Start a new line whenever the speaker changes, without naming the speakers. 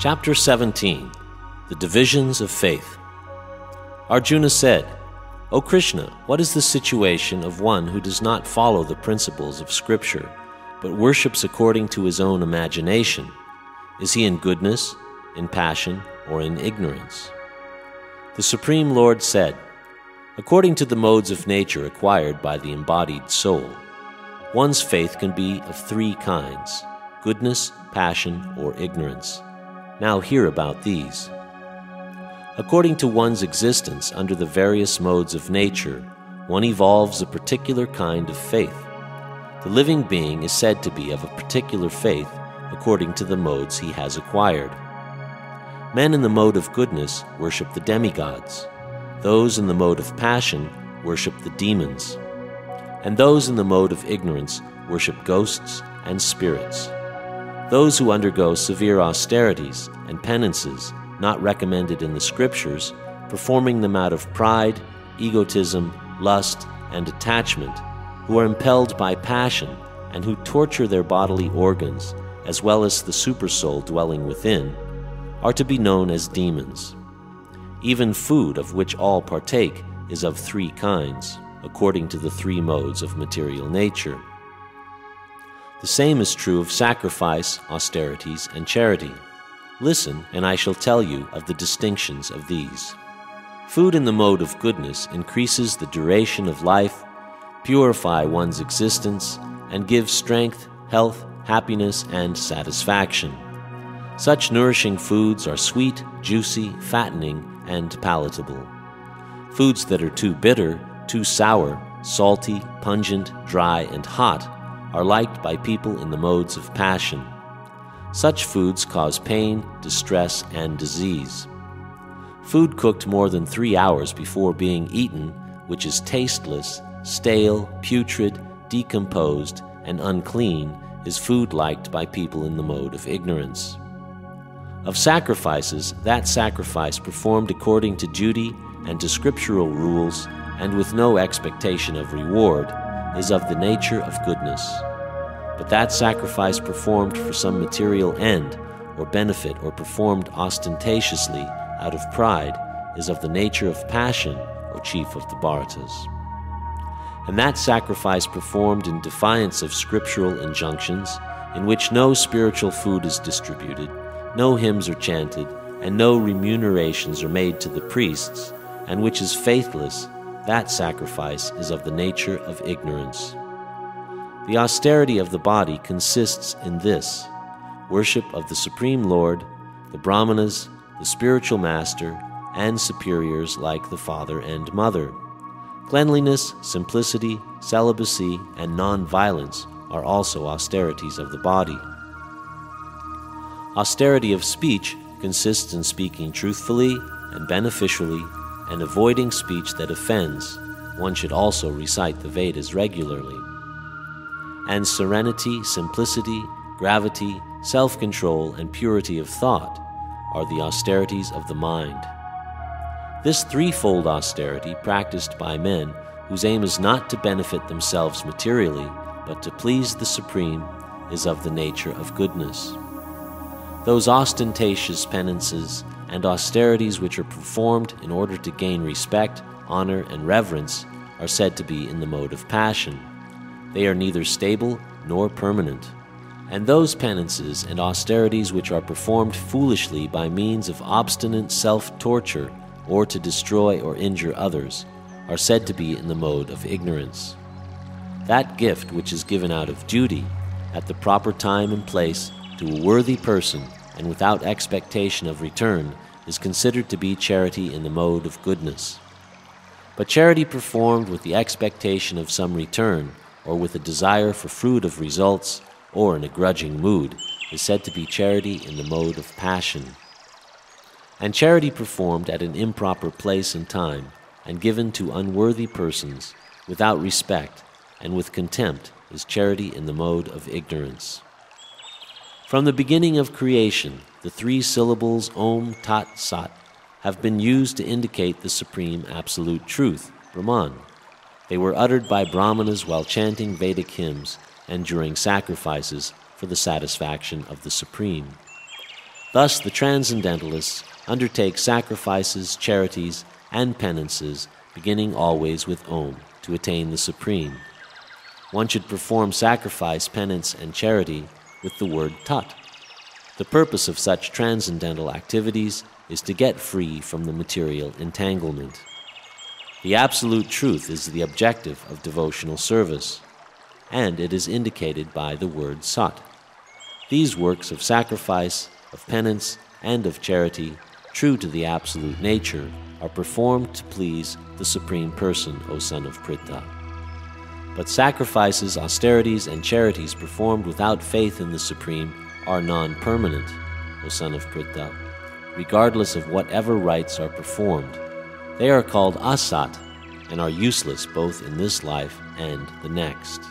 Chapter 17. The Divisions of Faith. Arjuna said, O Krishna, what is the situation of one who does not follow the principles of Scripture, but worships according to his own imagination? Is he in goodness, in passion, or in ignorance? The Supreme Lord said, according to the modes of nature acquired by the embodied soul, one's faith can be of three kinds: goodness, passion, or ignorance. Now hear about these. According to one's existence under the various modes of nature, one evolves a particular kind of faith. The living being is said to be of a particular faith according to the modes he has acquired. Men in the mode of goodness worship the demigods. Those in the mode of passion worship the demons. And those in the mode of ignorance worship ghosts and spirits. Those who undergo severe austerities and penances not recommended in the Scriptures, performing them out of pride, egotism, lust, and attachment, who are impelled by passion and who torture their bodily organs, as well as the supersoul dwelling within, are to be known as demons. Even food of which all partake is of three kinds, according to the three modes of material nature. The same is true of sacrifice, austerities, and charity. Listen, and I shall tell you of the distinctions of these. Food in the mode of goodness increases the duration of life, purify one's existence, and gives strength, health, happiness, and satisfaction. Such nourishing foods are sweet, juicy, fattening, and palatable. Foods that are too bitter, too sour, salty, pungent, dry, and hot are liked by people in the modes of passion. Such foods cause pain, distress, and disease. Food cooked more than 3 hours before being eaten, which is tasteless, stale, putrid, decomposed, and unclean, is food liked by people in the mode of ignorance. Of sacrifices, that sacrifice performed according to duty and to scriptural rules, and with no expectation of reward, is of the nature of goodness. But that sacrifice performed for some material end or benefit or performed ostentatiously out of pride is of the nature of passion, O chief of the Bharatas. And that sacrifice performed in defiance of scriptural injunctions, in which no spiritual food is distributed, no hymns are chanted, and no remunerations are made to the priests, and which is faithless, that sacrifice is of the nature of ignorance. The austerity of the body consists in this: worship of the Supreme Lord, the Brahmanas, the spiritual master, and superiors like the father and mother. Cleanliness, simplicity, celibacy, and non-violence are also austerities of the body. Austerity of speech consists in speaking truthfully and beneficially and avoiding speech that offends. One should also recite the Vedas regularly. And serenity, simplicity, gravity, self-control, and purity of thought are the austerities of the mind. This threefold austerity practiced by men whose aim is not to benefit themselves materially, but to please the Supreme, is of the nature of goodness. Those ostentatious penances and austerities which are performed in order to gain respect, honor, and reverence are said to be in the mode of passion. They are neither stable nor permanent. And those penances and austerities which are performed foolishly by means of obstinate self-torture or to destroy or injure others are said to be in the mode of ignorance. That gift which is given out of duty, at the proper time and place, to a worthy person and without expectation of return, is considered to be charity in the mode of goodness. But charity performed with the expectation of some return, or with a desire for fruit of results, or in a grudging mood, is said to be charity in the mode of passion. And charity performed at an improper place and time, and given to unworthy persons, without respect, and with contempt, is charity in the mode of ignorance. From the beginning of creation, the three syllables Om Tat Sat have been used to indicate the supreme absolute truth, Brahman. They were uttered by Brahmanas while chanting Vedic hymns and during sacrifices for the satisfaction of the Supreme. Thus the transcendentalists undertake sacrifices, charities, and penances, beginning always with Om, to attain the Supreme. One should perform sacrifice, penance, and charity with the word Tat. The purpose of such transcendental activities is to get free from the material entanglement. The absolute truth is the objective of devotional service, and it is indicated by the word Sat. These works of sacrifice, of penance, and of charity, true to the absolute nature, are performed to please the Supreme Person, O son of Pritha. But sacrifices, austerities, and charities performed without faith in the Supreme are non-permanent, O son of Pritha, regardless of whatever rites are performed. They are called asat and are useless both in this life and the next.